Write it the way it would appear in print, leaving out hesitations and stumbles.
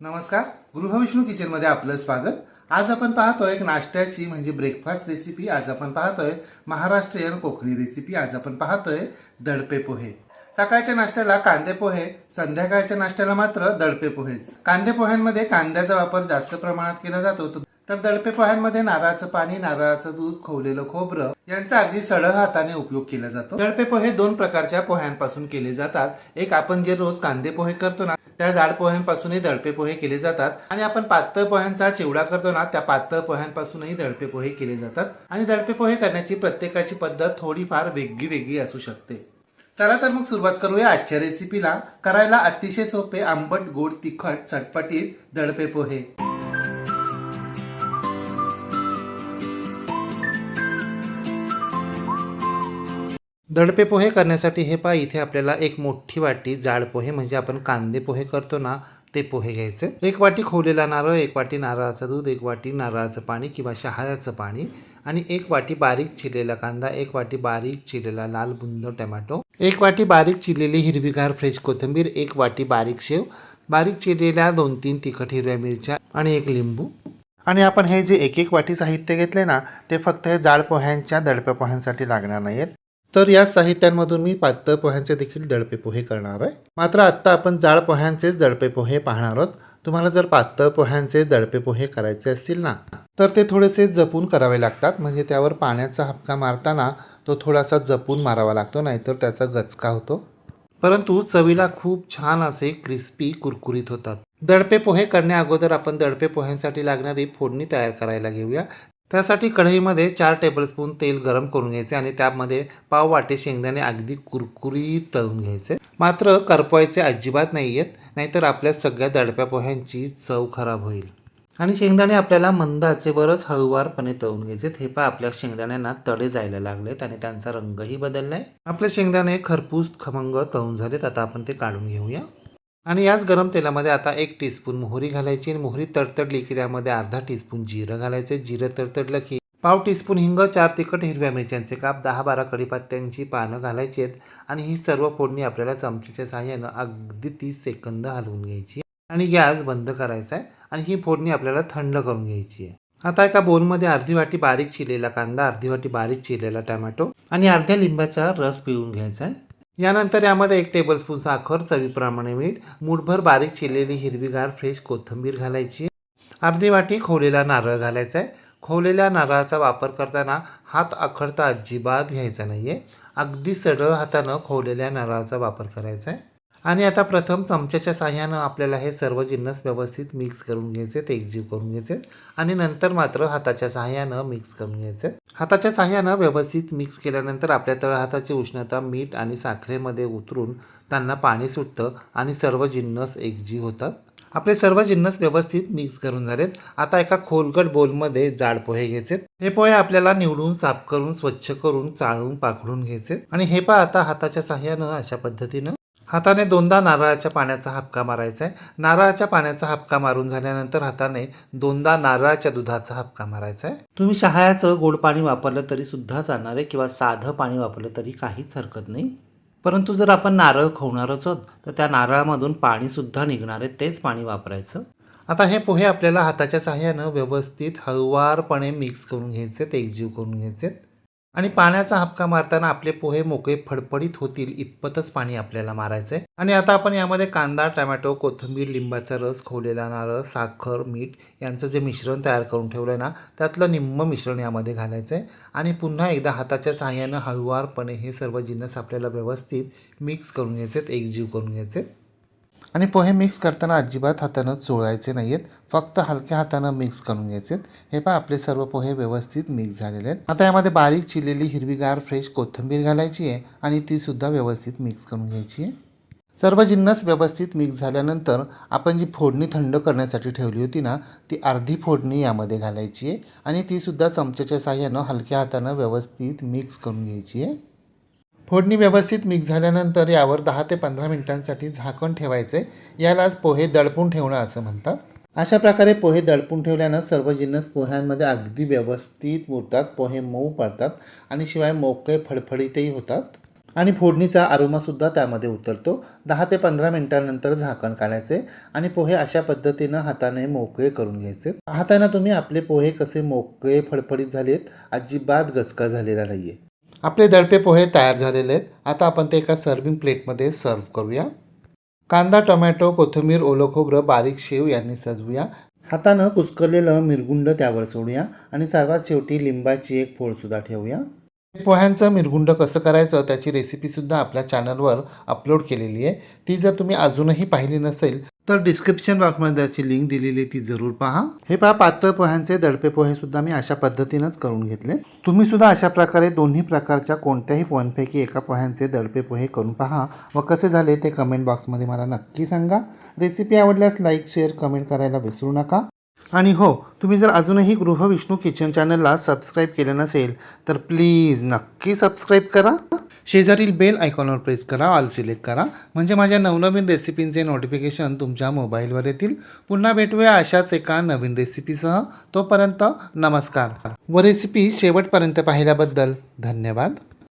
नमस्कार, गृहविष्णू किचन मध्ये आपलं स्वागत। आज आपण पाहतोय एक नाश्त्याची म्हणजे ब्रेकफास्ट रेसिपी। आज आपण पाहतोय महाराष्ट्रीयन कोकणी रेसिपी। आज आपण पाहतोय दडपे पोहे। सकाळच्या नाश्त्याला कांदे पोहे, संध्याकाळच्या नाश्त्याला मात्र दडपे पोहेच। कांदे पोह्यांमध्ये कांद्याचा वापर जास्त प्रमाणात केला जातो, तर दडपे पोह्यांमध्ये नारळाचं पाणी, नारळाचं दूध, खोवलेलं खोबरं यांचा अगदी सढळ हाताने उपयोग केला जातो। दडपे पोहे दोन प्रकारच्या पोह्यांपासून केले जातात। एक आपण जे रोज कांदे पोहे करतो ना, त्या जाड पोह्यांपासूनही दडपे पोहे केले जातात, आणि आपण पातळ पोह्यांचा चिवडा करतो ना, त्या पातळ पोह्यांपासूनही दडपे पोहे केले जातात। आणि दडपे पोहे करण्याची प्रत्येकाची पद्धत थोडीफार वेगळी असू शकते। चला तर मग सुरुवात करूया आजच्या रेसिपीला। करायला अतिशय सोपे, आंबट गोड तिखट चटपटीत दडपे पोहे। दडपे पोहे करण्यासाठी हे पहा, इथे आपल्याला एक मोठी वाटी जाड पोहे म्हणजे आपण कांदे पोहे करतो ना, ते पोहे घ्यायचे। एक वाटी खोवलेला नारळ, एक वाटी नारळाचं दूध, एक वाटी नारळाचं पाणी किंवा शहाळ्याचं पाणी, आणि एक वाटी बारीक चिरलेला कांदा, एक वाटी बारीक चिरलेला लाल बुंद टोमॅटो, एक वाटी बारीक चिरलेली हिरवीगार फ्रेश कोथिंबीर, एक वाटी बारीक शेव, बारीक चिरलेल्या 2-3 तिखट हिरव्या मिरच्या आणि एक लिंबू। आणि आपण हे जे एक वाटी साहित्य घेतले ना, ते फक्त हे जाड पोह्यांच्या दडपे पोह्यांसाठी लागणार नाहीत। तर या साहित्यांमधून मी पातळ पोह्यांचे देखील दडपे पोहे करणार आहे। मात्र आत्ता आपण जाड पोह्यांचेच दडपे पोहे पाहणार आहोत। तुम्हाला जर पातळ पोह्यांचे दडपे पोहे करायचे असतील ना, तर ते थोडेसे जपून करावे लागतात। म्हणजे त्यावर पाण्याचा हपका मारताना तो थोडासा जपून मारावा लागतो, नाहीतर त्याचा गचका होतो। परंतु चवीला खूप छान असे क्रिस्पी कुरकुरीत होतात। दडपे पोहे करण्या अगोदर आपण दडपे पोह्यांसाठी लागणारी फोडणी तयार करायला घेऊया। त्यासाठी कढईमध्ये 4 टेबलस्पून तेल गरम करून घ्यायचे, आणि त्यामध्ये पाव वाटे शेंगदाणे अगदी कुरकुरीत तळून घ्यायचे। मात्र करपवायचे अजिबात नाही आहेत, नाहीतर आपल्या सगळ्या दडप्या पोह्यांची चव खराब होईल। आणि शेंगदाणे आपल्याला मंद आचेवरच हळूवारपणे तळून घ्यायचे। हे पहा, आपल्या शेंगदाण्यांना तडे जायला लागलेत आणि त्यांचा रंगही बदललाय। आपले शेंगदाणे खरपूस खमंग तळून झालेत। आता आपण ते काढून घेऊया। आणि याच गरम तेलामध्ये आता 1 टीस्पून मोहरी घालायची, आणि मोहरी तडतडली की त्यामध्ये अर्धा टीस्पून जिरं घालायचे। जिरं तडतडलं की पाव टीस्पून हिंग, 4 तिखट हिरव्या मिरच्यांचे काप, 10-12 कढीपत्त्यांची पानं घालायची आहेत। आणि ही सर्व फोडणी आपल्याला चमच्याच्या साहाय्यानं अगदी 30 सेकंद हलवून घ्यायची, आणि गॅस बंद करायचा आहे। आणि ही फोडणी आपल्याला थंड करून घ्यायची आहे। आता एका बोलमध्ये अर्धी वाटी बारीक चिरलेला कांदा, अर्धी वाटी बारीक चिरलेला टोमॅटो आणि अर्ध्या लिंबाचा रस पिळून घ्यायचा आहे। यानंतर यामध्ये 1 टेबलस्पून साखर, चवीप्रमाणे मीठ, मूठभर बारीक चिरलेली हिरवीगार फ्रेश कोथिंबीर घालायची, अर्धी वाटी खोवलेला नारळ घालायचा आहे। खोवलेल्या नारळाचा वापर करताना हात आखडता अजिबात घ्यायचा नाहीये, अगदी सरळ हातानं खोवलेल्या नारळाचा वापर करायचा आहे। आणि आता प्रथम चमच्याच्या साहाय्यानं आपल्याला हे सर्व जिन्नस व्यवस्थित मिक्स करून घ्यायचे, एकजीव करून घ्यायचे, आणि नंतर मात्र हाताच्या साहाय्यानं मिक्स करून घ्यायचे। हाताच्या साहाय्यानं व्यवस्थित मिक्स केल्यानंतर आपल्या तळहाताची उष्णता मीठ आणि साखरेमध्ये उतरून त्यांना पाणी सुटतं, आणि सर्व जिन्नस एकजीव होतात। आपले सर्व जिन्नस व्यवस्थित मिक्स करून झालेत। आता एका खोलगट बोलमध्ये जाड पोहे घ्यायचे। हे पोहे आपल्याला निवडून, साफ करून, स्वच्छ करून, चाळून, पाखडून घ्यायचे। आणि हे पहा, आता हाताच्या साहाय्यानं अशा पद्धतीनं हाताने 2दा नारळाच्या पाण्याचा हपका मारायचा आहे। नारळाच्या पाण्याचा हपका मारून झाल्यानंतर हाताने 2दा नारळाच्या दुधाचा हपका मारायचा आहे। तुम्ही शहाळ्याचं गोड पाणी वापरलं तरी सुद्धा चालणार आहे, किंवा साधं पाणी वापरलं तरी काहीच हरकत नाही। परंतु जर आपण नारळ खवणारच आहोत, तर त्या नारळामधून पाणी सुद्धा निघणार आहे, तेच पाणी वापरायचं। आता हे पोहे आपल्याला हाताच्या साहाय्यानं व्यवस्थित हळुवारपणे मिक्स करून घ्यायचे, एकजीव करून घ्यायचे। आणि पाण्याचा हपका मारताना आपले पोहे मोकळे फडफडीत होतील इतपतच पाणी आपल्याला मारायचं आहे। आणि आता आपण यामध्ये कांदा, टोमॅटो, कोथिंबीर, लिंबाचा रस, खोवलेला नारळ, साखर, मीठ यांचं जे मिश्रण तयार करून ठेवलं आहे ना, त्यातलं निम्म मिश्रण यामध्ये घालायचं आहे। आणि पुन्हा एकदा हाताच्या साहाय्यानं हळुवारपणे हे सर्व जिन्नस आपल्याला व्यवस्थित मिक्स करून घ्यायचे, एकजीव करून घ्यायचे। आणि पोहे मिक्स करताना अजिबात हातानं चोळायचे नाही आहेत, फक्त हलक्या हातानं मिक्स करून घ्यायचे। हे पहा, आपले सर्व पोहे व्यवस्थित मिक्स झालेले आहेत। आता यामध्ये बारीक चिरलेली हिरवीगार फ्रेश कोथिंबीर घालायची आहे, आणि ती सुद्धा व्यवस्थित मिक्स करून घ्यायची आहे। सर्व जिन्नस व्यवस्थित मिक्स झाल्यानंतर आपण जी फोडणी थंड करण्यासाठी ठेवली होती ना, ती अर्धी फोडणी यामध्ये घालायची आहे, आणि ती सुद्धा चमच्याच्या साहाय्यानं हलक्या हातानं व्यवस्थित मिक्स करून घ्यायची आहे। फोडणी व्यवस्थित मिक्स झाल्यानंतर यावर 10 ते 15 मिनिटांसाठी झाकण ठेवायचे। यालाच पोहे दडपून ठेवणं असं म्हणतात। अशा प्रकारे पोहे दडपून ठेवल्यानं सर्व जिन्नस पोह्यांमध्ये अगदी व्यवस्थित मुरतात, पोहे मऊ पडतात, आणि शिवाय मोकळे फडफडीतही होतात। आणि फोडणीचा अरोमासुद्धा त्यामध्ये उतरतो. 10 ते 15 मिनिटांनंतर झाकण काढायचे आणि पोहे अशा पद्धतीनं हाताने मोकळे करून घ्यायचे. पाहताय ना तुम्ही आपले पोहे कसे मोकळे फडफडीत झालेत, अजिबात गचका झालेला नाही आहे. आपले दडपे पोहे तयार झालेले आहेत. आता आपण ते एका सर्विंग प्लेटमध्ये सर्व्ह करूया. कांदा, टोमॅटो, कोथिंबीर, ओलं खोबरं, बारीक शेव यांनी सजवूया. हातानं कुस्करलेलं मिरगुंड त्यावर सोडूया आणि सर्वात शेवटी लिंबाची एक फोडसुद्धा ठेवूया. पोह्यांचं मिरगुंड कसं करायचं त्याची रेसिपीसुद्धा आपल्या चॅनलवर अपलोड केलेली आहे. ती जर तुम्ही अजूनही पाहिली नसेल तर डिस्क्रिप्शन बॉक्समध्ये त्याची लिंक दिलेली आहे, ती जरूर पहा. हे पहा, पातळ पोह्यांचे दडपे पोहेसुद्धा मी अशा पद्धतीनंच करून घेतले. तुम्ही सुद्धा अशा प्रकारे दोन्ही प्रकारच्या कोणत्याही पोह्यांपैकी एका पोह्यांचे दडपे पोहे करून पहा व कसे झाले ते कमेंट बॉक्समध्ये मला नक्की सांगा. रेसिपी आवडल्यास लाईक, शेअर, कमेंट करायला विसरू नका. आणि हो, तुम्ही जर अजूनही गृहविष्णू किचन चॅनलला सबस्क्राईब केलं नसेल तर प्लीज नक्की सबस्क्राईब करा. शेजारील बेल आयकॉनवर प्रेस करा, ऑल सिलेक्ट करा, म्हणजे माझ्या नवनवीन रेसिपींचे नोटिफिकेशन तुमच्या मोबाईलवर येतील. पुन्हा भेटूया अशाच एका नवीन रेसिपीसह. तोपर्यंत नमस्कार व रेसिपी शेवटपर्यंत पाहिल्याबद्दल धन्यवाद.